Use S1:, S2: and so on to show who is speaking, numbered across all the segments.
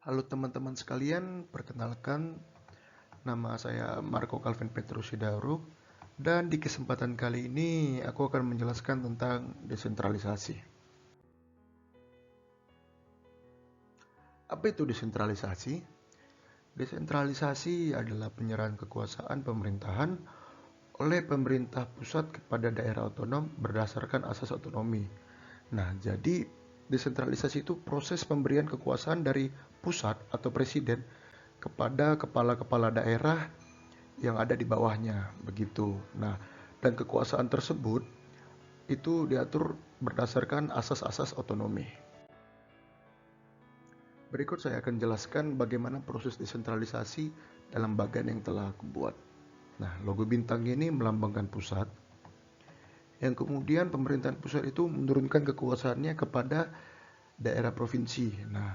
S1: Halo teman-teman sekalian, perkenalkan nama saya Marco Calvin Petrus Sidaru dan di kesempatan kali ini aku akan menjelaskan tentang desentralisasi. Apa itu desentralisasi? Desentralisasi adalah penyerahan kekuasaan pemerintahan oleh pemerintah pusat kepada daerah otonom berdasarkan asas otonomi. Nah, jadi desentralisasi itu proses pemberian kekuasaan dari pusat atau presiden kepada kepala-kepala daerah yang ada di bawahnya, begitu. Nah, dan kekuasaan tersebut itu diatur berdasarkan asas-asas otonomi. Berikut saya akan jelaskan bagaimana proses desentralisasi dalam bagian yang telah aku buat. Nah, logo bintang ini melambangkan pusat, yang kemudian pemerintahan pusat itu menurunkan kekuasaannya kepada daerah provinsi. Nah,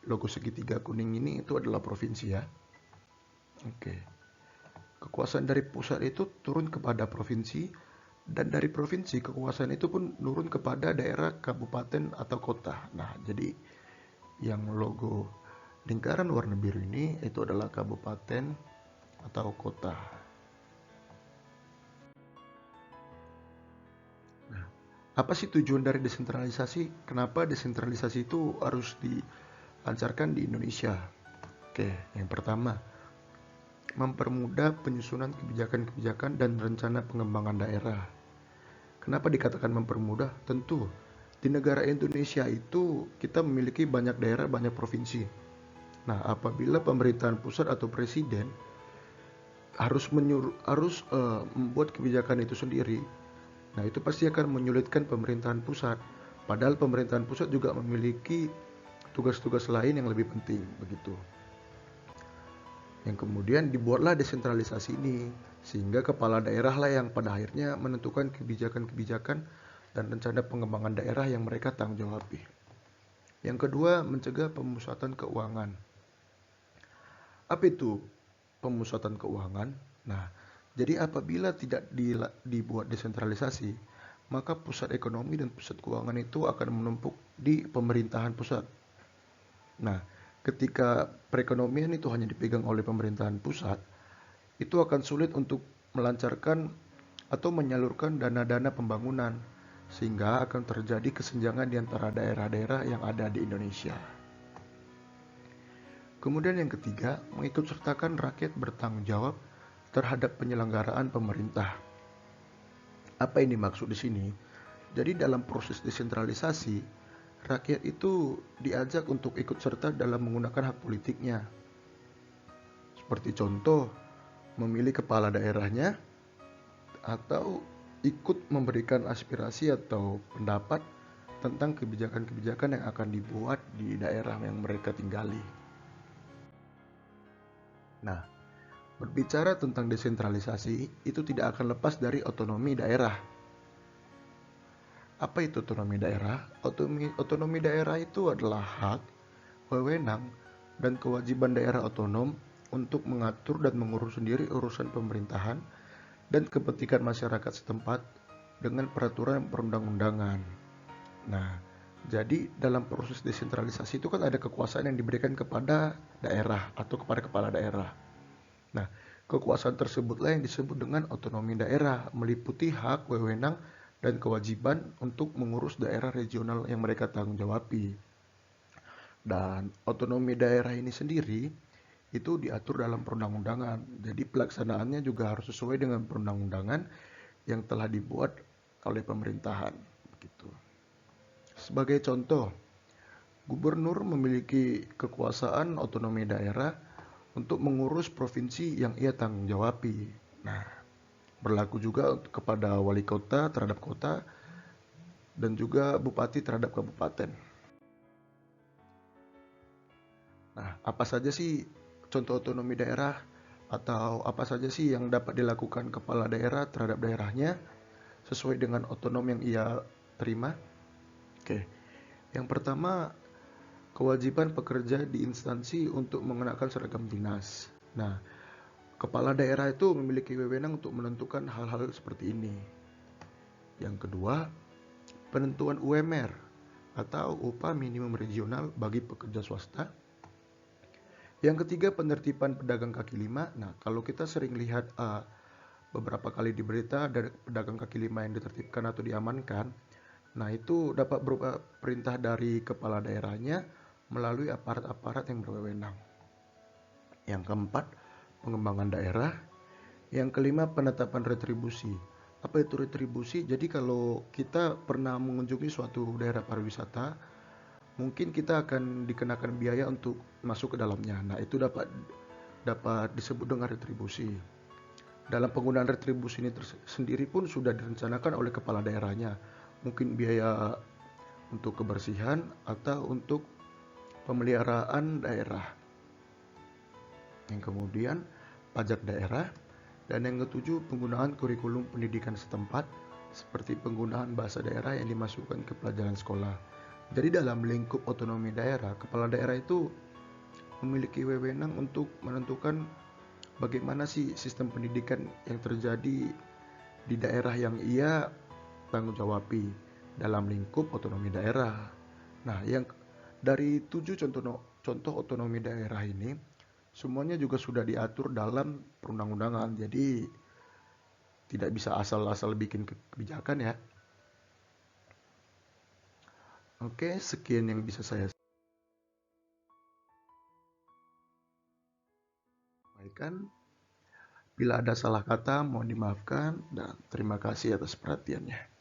S1: logo segitiga kuning ini itu adalah provinsi ya. Oke. Kekuasaan dari pusat itu turun kepada provinsi, dan dari provinsi kekuasaan itu pun turun kepada daerah, kabupaten atau kota. Nah, jadi yang logo lingkaran warna biru ini itu adalah kabupaten atau kota. Nah, apa sih tujuan dari desentralisasi? Kenapa desentralisasi itu harus dilancarkan di Indonesia? Oke, yang pertama, mempermudah penyusunan kebijakan-kebijakan dan rencana pengembangan daerah. Kenapa dikatakan mempermudah? Tentu, di negara Indonesia itu kita memiliki banyak daerah, banyak provinsi. Nah, apabila pemerintahan pusat atau presiden harus membuat kebijakan itu sendiri, nah itu pasti akan menyulitkan pemerintahan pusat. Padahal pemerintahan pusat juga memiliki tugas-tugas lain yang lebih penting, begitu. Yang kemudian dibuatlah desentralisasi ini, sehingga kepala daerah lah yang pada akhirnya menentukan kebijakan-kebijakan dan rencana pengembangan daerah yang mereka tanggung jawabi. Yang kedua, mencegah pemusatan keuangan. Apa itu pemusatan keuangan? Nah, jadi apabila tidak dibuat desentralisasi, maka pusat ekonomi dan pusat keuangan itu akan menumpuk di pemerintahan pusat. Nah, ketika perekonomian itu hanya dipegang oleh pemerintahan pusat, itu akan sulit untuk melancarkan atau menyalurkan dana-dana pembangunan, sehingga akan terjadi kesenjangan di antara daerah-daerah yang ada di Indonesia. Kemudian yang ketiga, mengikutsertakan rakyat bertanggung jawab terhadap penyelenggaraan pemerintah. Apa ini maksud di sini? Jadi dalam proses desentralisasi, rakyat itu diajak untuk ikut serta dalam menggunakan hak politiknya. Seperti contoh, memilih kepala daerahnya atau ikut memberikan aspirasi atau pendapat tentang kebijakan-kebijakan yang akan dibuat di daerah yang mereka tinggali. Nah, berbicara tentang desentralisasi itu tidak akan lepas dari otonomi daerah. Apa itu otonomi daerah? Otonomi daerah itu adalah hak, wewenang, dan kewajiban daerah otonom untuk mengatur dan mengurus sendiri urusan pemerintahan dan kepentingan masyarakat setempat dengan peraturan perundang-undangan. Nah, jadi dalam proses desentralisasi itu kan ada kekuasaan yang diberikan kepada daerah atau kepada kepala daerah. Nah, kekuasaan tersebutlah yang disebut dengan otonomi daerah, meliputi hak, wewenang, dan kewajiban untuk mengurus daerah regional yang mereka tanggung jawabi. Dan otonomi daerah ini sendiri itu diatur dalam perundang-undangan. Jadi pelaksanaannya juga harus sesuai dengan perundang-undangan yang telah dibuat oleh pemerintahan. Begitu. Sebagai contoh, gubernur memiliki kekuasaan otonomi daerah untuk mengurus provinsi yang ia tanggung jawabi. Nah, berlaku juga kepada wali kota terhadap kota dan juga bupati terhadap kabupaten. Nah, apa saja sih contoh otonomi daerah atau apa saja sih yang dapat dilakukan kepala daerah terhadap daerahnya sesuai dengan otonom yang ia terima? Oke, yang pertama, kewajiban pekerja di instansi untuk mengenakan seragam dinas. Nah, kepala daerah itu memiliki wewenang untuk menentukan hal-hal seperti ini. Yang kedua, penentuan UMR atau upah minimum regional bagi pekerja swasta. Yang ketiga, penertiban pedagang kaki lima. Nah, kalau kita sering lihat beberapa kali di berita ada pedagang kaki lima yang ditertibkan atau diamankan. Nah, itu dapat berupa perintah dari kepala daerahnya melalui aparat-aparat yang berwenang. Yang keempat, pengembangan daerah. Yang kelima, penetapan retribusi. Apa itu retribusi? Jadi kalau kita pernah mengunjungi suatu daerah pariwisata, mungkin kita akan dikenakan biaya untuk masuk ke dalamnya. Nah, itu dapat dapat disebut dengan retribusi. Dalam penggunaan retribusi ini sendiri pun sudah direncanakan oleh kepala daerahnya. Mungkin biaya untuk kebersihan atau untuk pemeliharaan daerah. Yang kemudian pajak daerah. Dan yang ketujuh, penggunaan kurikulum pendidikan setempat seperti penggunaan bahasa daerah yang dimasukkan ke pelajaran sekolah. Jadi dalam lingkup otonomi daerah, kepala daerah itu memiliki wewenang untuk menentukan bagaimana sih sistem pendidikan yang terjadi di daerah yang ia tanggung jawabi dalam lingkup otonomi daerah. Nah, yang dari 7 contoh otonomi daerah ini, semuanya juga sudah diatur dalam perundang-undangan. Jadi tidak bisa asal-asal bikin kebijakan ya. Oke, sekian yang bisa saya sampaikan. Bila ada salah kata, mohon dimaafkan dan terima kasih atas perhatiannya.